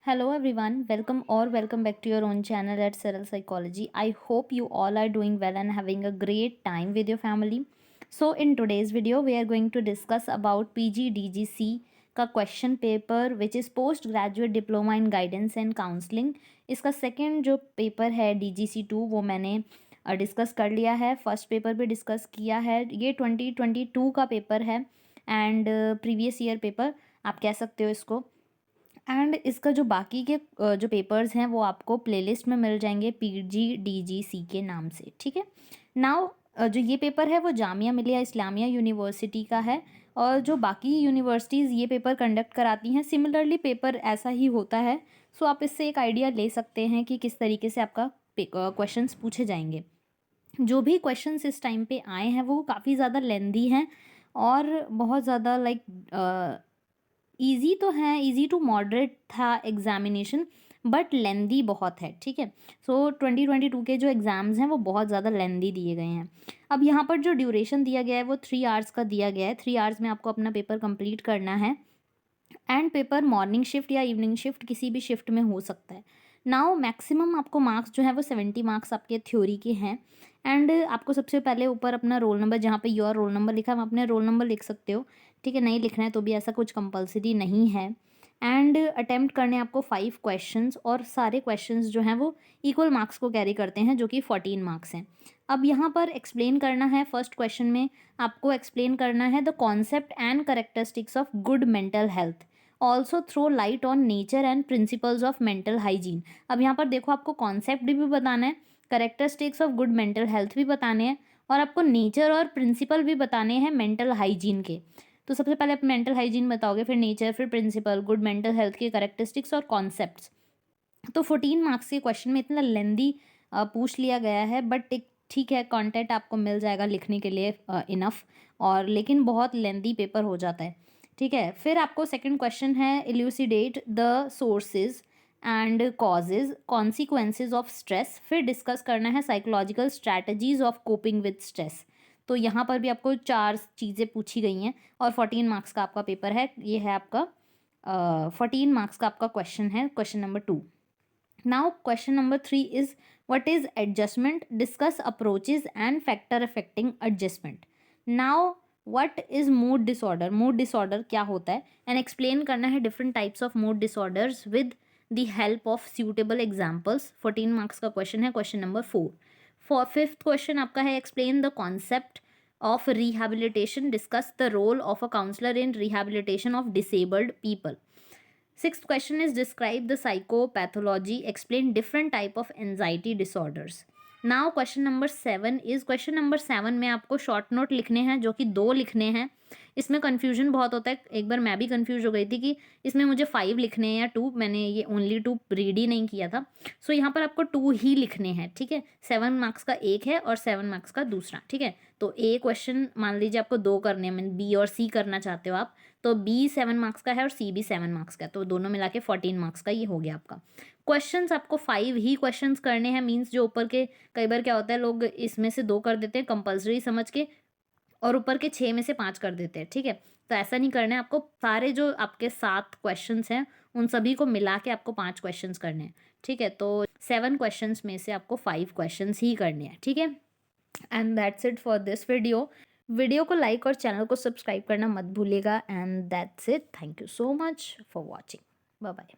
Hello everyone, welcome back to your own channel at Saral Psychology. I hope you all are doing well and having a great time with your family. So in today's video we are going to discuss about PGDGC का question paper which is post graduate diploma in guidance and counselling. इसका second जो paper है DGC2 वो मैंने discuss कर लिया है. First paper भी डिस्कस किया है. ये 2022 का पेपर है एंड प्रीवियस ईयर पेपर आप कह सकते हो इसको. एंड इसका जो बाकी के जो पेपर्स हैं वो आपको प्लेलिस्ट में मिल जाएंगे PGDGC के नाम से. ठीक है. नाउ जो ये पेपर है वो जामिया मिलिया इस्लामिया यूनिवर्सिटी का है और जो बाकी यूनिवर्सिटीज़ ये पेपर कंडक्ट कराती हैं सिमिलरली पेपर ऐसा ही होता है. सो आप इससे एक आइडिया ले सकते हैं कि किस तरीके से आपका क्वेश्चंस पूछे जाएंगे. जो भी क्वेश्चंस इस टाइम पे आए हैं वो काफ़ी ज़्यादा लेंदी हैं और बहुत ज़्यादा ईजी तो है, ईजी टू मॉडरेट था एग्जामिनेशन बट लेंदी बहुत है. ठीक है. सो 2022 के जो एग्ज़ाम्स हैं वो बहुत ज़्यादा लेंदी दिए गए हैं. अब यहाँ पर जो ड्यूरेशन दिया गया है वो 3 आवर्स का दिया गया है. 3 आवर्स में आपको अपना पेपर कंप्लीट करना है एंड पेपर मॉर्निंग शिफ्ट या इवनिंग शिफ्ट किसी भी शिफ्ट में हो सकता है. नाउ मैक्सिमम आपको मार्क्स जो है वो 70 मार्क्स आपके थ्योरी के हैं एंड आपको सबसे पहले ऊपर अपना रोल नंबर जहाँ पे योर रोल नंबर लिखा है आप अपने रोल नंबर लिख सकते हो. ठीक है. नहीं लिखना है तो भी ऐसा कुछ कंपलसरी नहीं है. एंड अटेम्प्ट करने आपको 5 क्वेश्चंस और सारे क्वेश्चंस जो हैं वो इक्वल मार्क्स को कैरी करते हैं जो कि 14 मार्क्स हैं. अब यहाँ पर एक्सप्लेन करना है. फर्स्ट क्वेश्चन में आपको एक्सप्लेन करना है the concept and characteristics of good mental health. Also throw light on nature and principles of mental hygiene. अब यहाँ पर देखो आपको कॉन्सेप्ट भी बताना है, characteristics of good mental health भी बताने हैं और आपको नेचर और प्रिंसिपल भी बताने हैं मेंटल हाइजीन के. तो सबसे पहले आप मेंटल हाइजीन बताओगे, फिर नेचर, फिर प्रिंसिपल, गुड मेंटल हेल्थ के करेक्टरिस्टिक्स और कॉन्सेप्ट्स. तो 14 मार्क्स के क्वेश्चन में इतना लेंदी पूछ लिया गया है बट एक ठीक है कंटेंट आपको मिल जाएगा लिखने के लिए इनफ और लेकिन बहुत लेंदी पेपर हो जाता है. ठीक है. फिर आपको सेकंड क्वेश्चन है इल्यूसिडेट the sources and causes consequences of stress. फिर डिस्कस करना है psychological strategies of coping with stress. तो यहाँ पर भी आपको 4 चीज़ें पूछी गई हैं और 14 मार्क्स का आपका पेपर है. ये है आपका 14 मार्क्स का आपका क्वेश्चन है, question number 2. Now question number 3 is what is adjustment? Discuss approaches and factor affecting adjustment. Now what is mood disorder? Mood disorder क्या होता है and explain करना है different types of mood disorders with the help of suitable examples. 14 marks का question है, question number 4. For fifth question आपका है explain the concept of rehabilitation. Discuss the role of a counselor in rehabilitation of disabled people. Sixth question is describe the psychopathology, explain different type of anxiety disorders. Now question number 7 is question number 7 में आपको short note लिखने हैं जो कि 2 लिखने हैं. इसमें confusion बहुत होता है. एक बार मैं भी कन्फ्यूज हो गई थी कि इसमें मुझे 5 लिखने हैं या 2. मैंने ये ओनली 2 रीड ही नहीं किया था. सो यहाँ पर आपको 2 ही लिखने हैं. ठीक है. 7 मार्क्स का एक है और 7 मार्क्स का दूसरा. ठीक है. तो ए क्वेश्चन मान लीजिए आपको 2 करने हैं, मीन बी और सी करना चाहते हो आप, तो बी 7 मार्क्स का है और सी भी 7 मार्क्स का है. तो दोनों मिला के 14 मार्क्स का ये हो गया आपका. क्वेश्चंस आपको 5 ही क्वेश्चंस करने हैं. मीन्स जो ऊपर के कई बार क्या होता है लोग इसमें से 2 कर देते हैं कंपलसरी समझ के और ऊपर के 6 में से 5 कर देते हैं. ठीक है. तो ऐसा नहीं करना है. आपको सारे जो आपके 7 क्वेश्चंस हैं उन सभी को मिला के आपको 5 क्वेश्चंस करने हैं. ठीक है. तो 7 क्वेश्चंस में से आपको 5 क्वेश्चंस ही करने हैं. ठीक है. And that's it for this video को लाइक और चैनल को सब्सक्राइब करना मत भूलिएगा. And that's it. Thank you so much for watching. Bye bye.